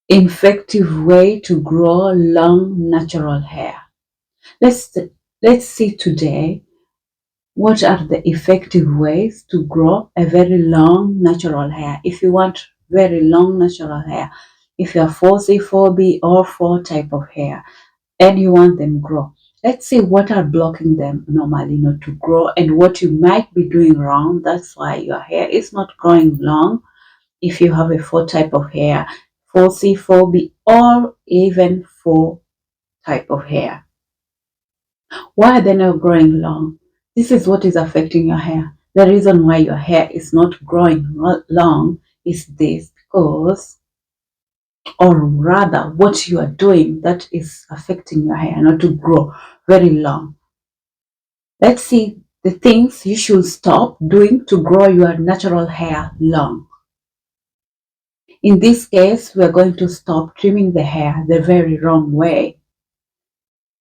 effective way to grow long natural hair. Let's let's see today what are the effective ways to grow a very long natural hair. If you want very long natural hair, if you're 4C, 4B or 4 type of hair and you want them grow, let's see what are blocking them normally not to grow and what you might be doing wrong. That's why your hair is not growing long. If you have a 4 type of hair, 4C, 4B or even 4 type of hair, why are they not growing long? This is what is affecting your hair. The reason why your hair is not growing long is this, because, or rather, what you are doing that is affecting your hair not to grow very long. Let's see the things you should stop doing to grow your natural hair long. In this case, we are going to stop trimming the hair the very wrong way.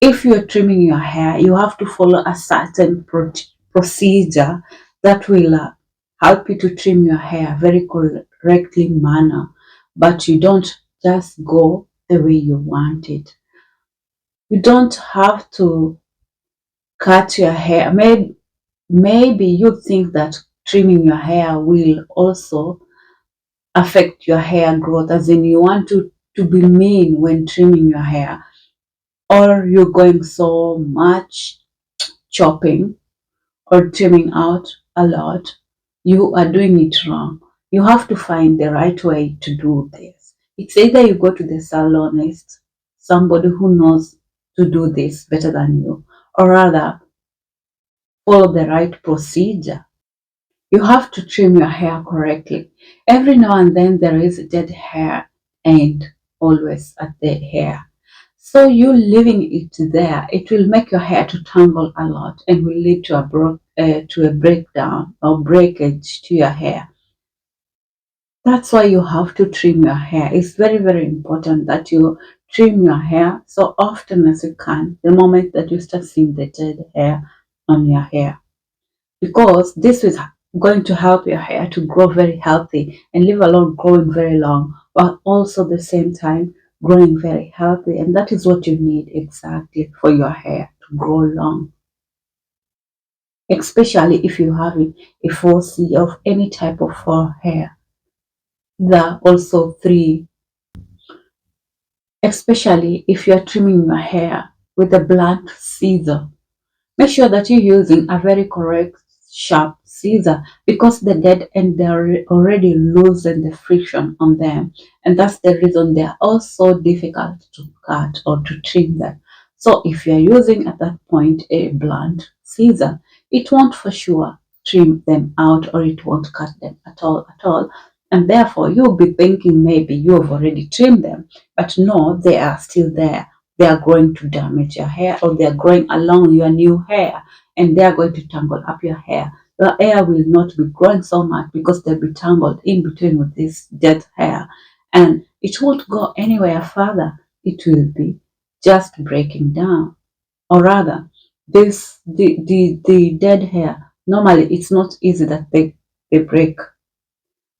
If you're trimming your hair, you have to follow a certain procedure that will help you to trim your hair very correctly manner, but you don't just go the way you want it. You don't have to cut your hair. Maybe you think that trimming your hair will also affect your hair growth, as in you want to be mean when trimming your hair, or you're going so much chopping or trimming out a lot, you are doing it wrong. You have to find the right way to do this. It's either you go to the salonist, somebody who knows to do this better than you, or rather follow the right procedure. You have to trim your hair correctly. Every now and then there is dead hair and always a dead hair. So you leaving it there, it will make your hair to tangle a lot and will lead to a breakdown or breakage to your hair. That's why you have to trim your hair. It's very, very important that you trim your hair so often as you can, the moment that you start seeing the dead hair on your hair, because this is going to help your hair to grow very healthy and leave alone growing very long, but also the same time growing very healthy. And that is what you need exactly for your hair to grow long, especially if you're having a 4C of any type of 4 hair. There are also 3, especially if you're trimming your hair with a blunt scissor. Make sure that you're using a very correct sharp scissor, because the dead end they're already loosened the friction on them, and that's the reason they are also difficult to cut or to trim them. So if you're using at that point a blunt scissor, it won't for sure trim them out, or it won't cut them at all. And therefore you'll be thinking maybe you have already trimmed them, but no, they are still there. They are going to damage your hair, or they are growing along your new hair, and they are going to tangle up your hair. The hair will not be growing so much because they'll be tangled in between with this dead hair, and it won't go anywhere further. It will be just breaking down, or rather, the dead hair. Normally, it's not easy that they break,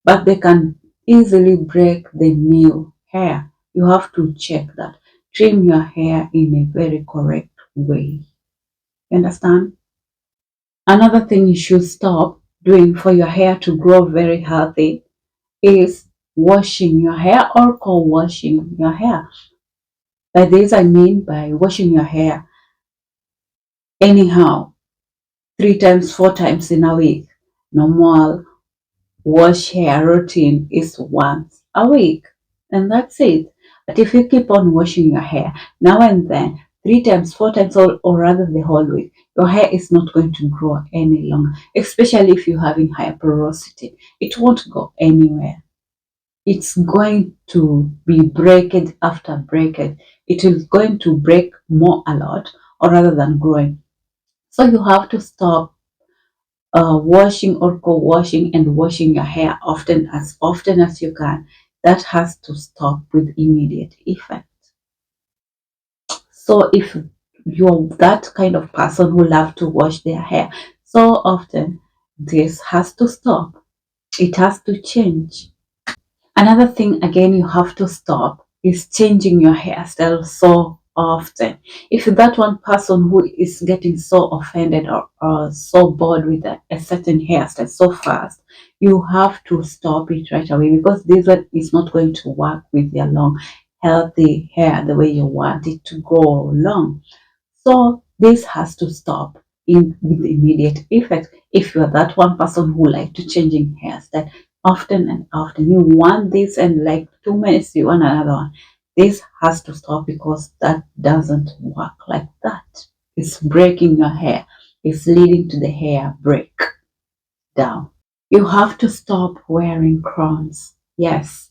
but they can easily break the new hair. You have to check that. Trim your hair in a very correct way. You understand? Another thing you should stop doing for your hair to grow very healthy is washing your hair or co-washing your hair. By this I mean by washing your hair anyhow, 3 times, 4 times in a week. Normal wash hair routine is once a week, and that's it. But if you keep on washing your hair now and then, 3 times, 4 times, or rather the whole week, your hair is not going to grow any longer, especially if you're having high porosity. It won't go anywhere. It's going to be breakage after breakage. It is going to break more a lot, or rather than growing. So you have to stop washing or co-washing and washing your hair often as you can. That has to stop with immediate effect. So if you're that kind of person who love to wash their hair so often, this has to stop. It has to change. Another thing again you have to stop is changing your hairstyle so often. If you're that one person who is getting so offended or so bored with a certain hairstyle so fast, you have to stop it right away, because this one is not going to work with your long, healthy hair the way you want it to go long. So this has to stop in with immediate effect. If you're that one person who like to changing hairstyle often and often, you want this and like 2 minutes you want another one. This has to stop, because that doesn't work like that. It's breaking your hair. It's leading to the hair breakdown. You have to stop wearing crowns. Yes,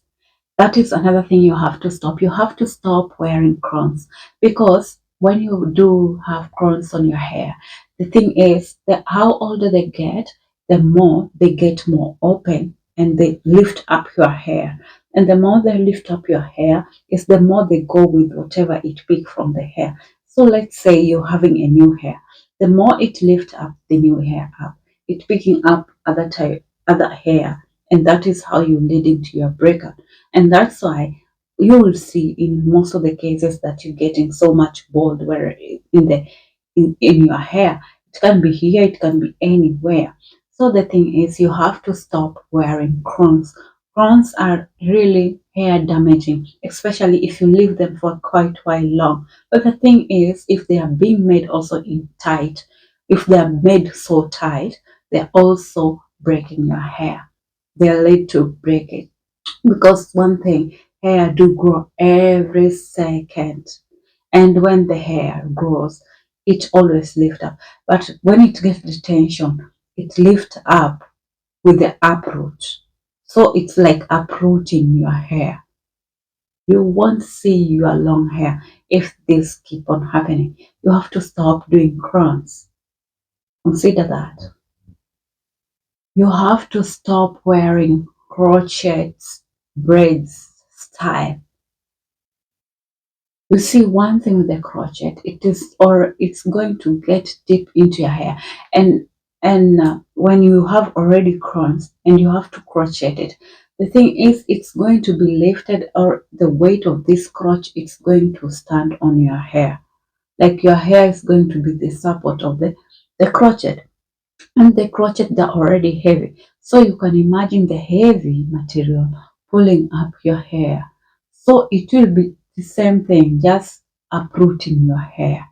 that is another thing you have to stop. You have to stop wearing crowns, because when you do have crowns on your hair, the thing is that how older they get, the more they get more open and they lift up your hair. And the more they lift up your hair, is the more they go with whatever it pick from the hair. So let's say you're having a new hair. The more it lifts up the new hair up, it picking up other hair, and that is how you lead into your breakup. And that's why you will see in most of the cases that you're getting so much bald where in your hair. It can be here, it can be anywhere. So the thing is, you have to stop wearing crowns. Crowns are really hair damaging, especially if you leave them for quite a while long. But the thing is, if they are being made also in tight, if they are made so tight, they're also breaking your hair. They're led to break it, because one thing, hair do grow every second, and when the hair grows, it always lift up. But when it gets the tension, it lift up with the uproot. So it's like uprooting your hair. You won't see your long hair if this keep on happening. You have to stop doing crowns. Consider that. You have to stop wearing crochets, braids, style. You see, one thing with the crochet, it's going to get deep into your hair, and when you have already crowns and you have to crochet it, the thing is, it's going to be lifted, or the weight of this crotch, it's going to stand on your hair, like your hair is going to be the support of the crochet, and the crochet they're already heavy, so you can imagine the heavy material pulling up your hair. So it will be the same thing, just uprooting your hair.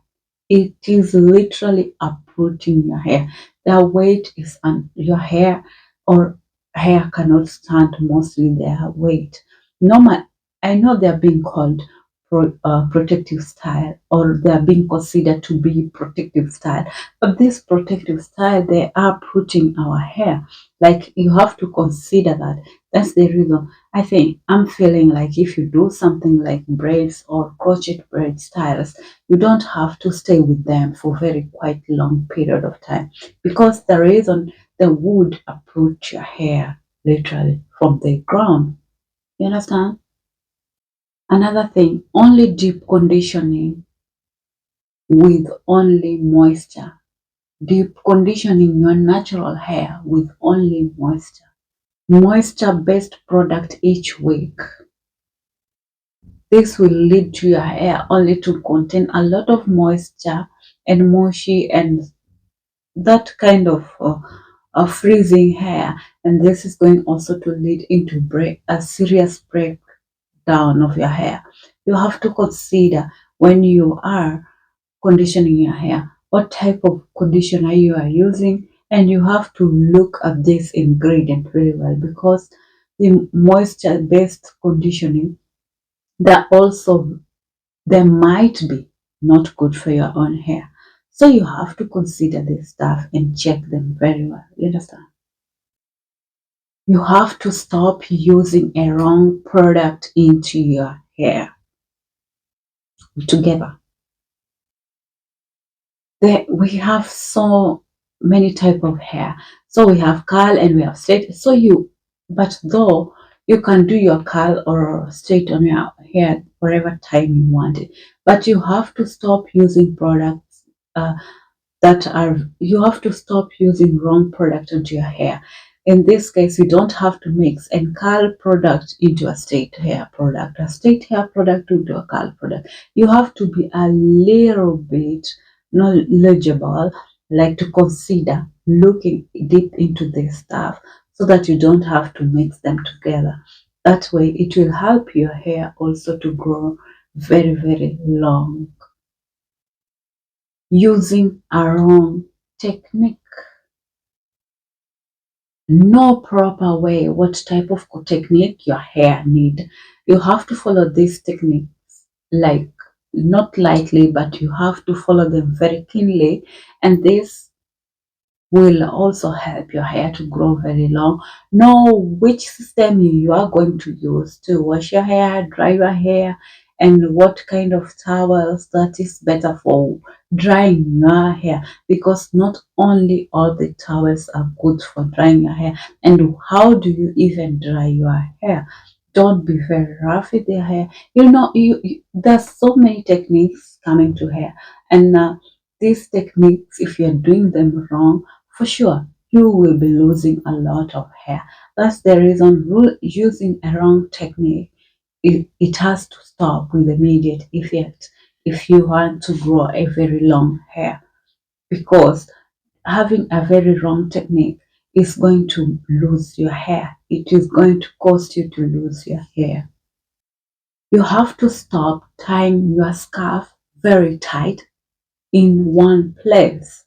It is literally uprooting your hair. The weight is on your hair, or hair cannot stand mostly their weight. Normal, I know they're being called protective style, or they're being considered to be protective style, but this protective style, they are putting our hair. Like, you have to consider that. That's the reason I think I'm feeling like if you do something like braids or crochet braid styles, you don't have to stay with them for very quite long period of time, because the reason they would uproot your hair literally from the ground. You understand? Another thing, only deep conditioning with only moisture. Deep conditioning your natural hair with only moisture. Moisture based product each week. This will lead to your hair only to contain a lot of moisture and mushy and that kind of freezing hair, and this is going also to lead into a serious breakdown of your hair. You have to consider, when you are conditioning your hair, what type of conditioner you are using, and you have to look at this ingredient very well, because the moisture based conditioning, that also, they might be not good for your own hair. So you have to consider this stuff and check them very well. You understand? You have to stop using a wrong product into your hair together. We have so many type of hair. So we have curl and we have straight. But though you can do your curl or straight on your hair whatever time you want it, but you have to stop using products you have to stop using wrong product onto your hair. In this case, you don't have to mix a curl product into a straight hair product, a straight hair product into a curl product. You have to be a little bit knowledgeable, like to consider looking deep into this stuff so that you don't have to mix them together. That way, it will help your hair also to grow very, very long using a wrong technique. No proper way what type of technique your hair need. You have to follow these techniques like not lightly, but you have to follow them very keenly, and this will also help your hair to grow very long. Know which system you are going to use to wash your hair, dry your hair, and what kind of towels that is better for drying your hair, because not only all the towels are good for drying your hair. And how do you even dry your hair? Don't be very rough with your hair. There's so many techniques coming to hair, and these techniques, if you're doing them wrong, for sure, you will be losing a lot of hair. That's the reason using a wrong technique, it has to stop with immediate effect if you want to grow a very long hair. Because having a very wrong technique is going to lose your hair. It is going to cost you to lose your hair. You have to stop tying your scarf very tight in one place.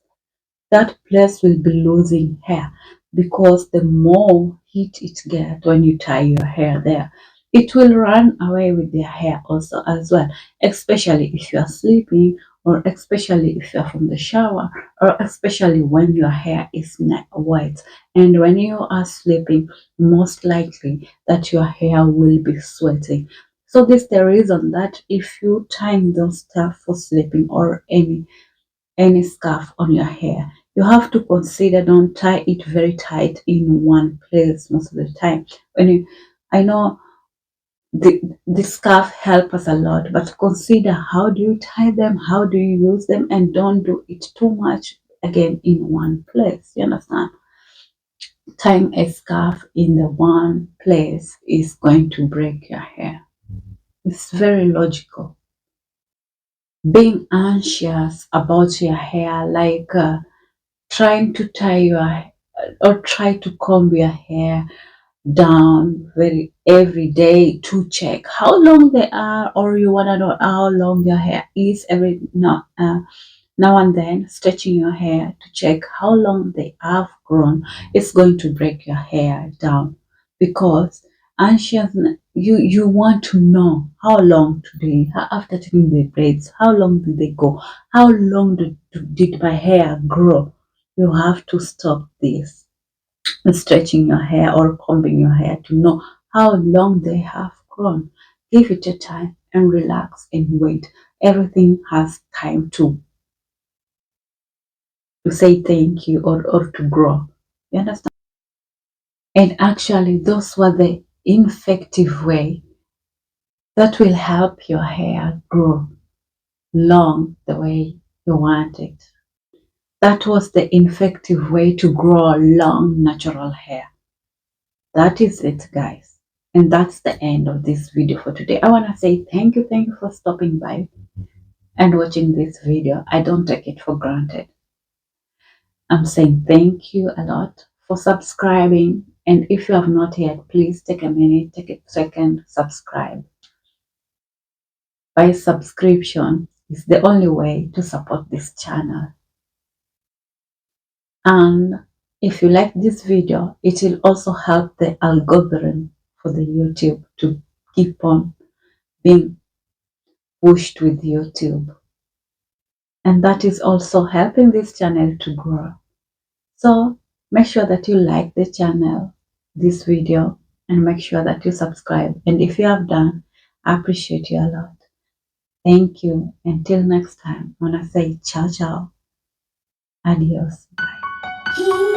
That place will be losing hair, because the more heat it gets when you tie your hair there, it will run away with their hair also as well, especially if you are sleeping, or especially if you are from the shower, or especially when your hair is wet. And when you are sleeping, most likely that your hair will be sweating. So this is the reason that if you tie those stuff for sleeping, or any scarf on your hair, you have to consider don't tie it very tight in one place most of the time. I know the scarf help us a lot, but consider how do you tie them, how do you use them, and don't do it too much again in one place. You understand? Tying a scarf in the one place is going to break your hair. It's very logical. Being anxious about your hair, like trying to tie your or try to comb your hair down very every day to check how long they are, or you want to know how long your hair is every now and then, stretching your hair to check how long they have grown, is going to break your hair down. Because anxious, you want to know how long today, after taking the braids, how long did they go, how long did my hair grow. You have to stop this stretching your hair or combing your hair to know how long they have grown. Give it a time and relax and wait. Everything has time to say thank you, or to grow. You understand? And actually, those were the effective way that will help your hair grow long the way you want it. That was the effective way to grow long natural hair. That is it, guys. And that's the end of this video for today. I want to say thank you for stopping by and watching this video. I don't take it for granted. I'm saying thank you a lot for subscribing. And if you have not yet, please take a minute, take a second, subscribe. By subscription is the only way to support this channel. And if you like this video, it will also help the algorithm for the YouTube to keep on being pushed with YouTube. And that is also helping this channel to grow. So make sure that you like the channel, this video, and make sure that you subscribe. And if you have done, I appreciate you a lot. Thank you. Until next time, I want to say ciao, ciao. Adios. Bye.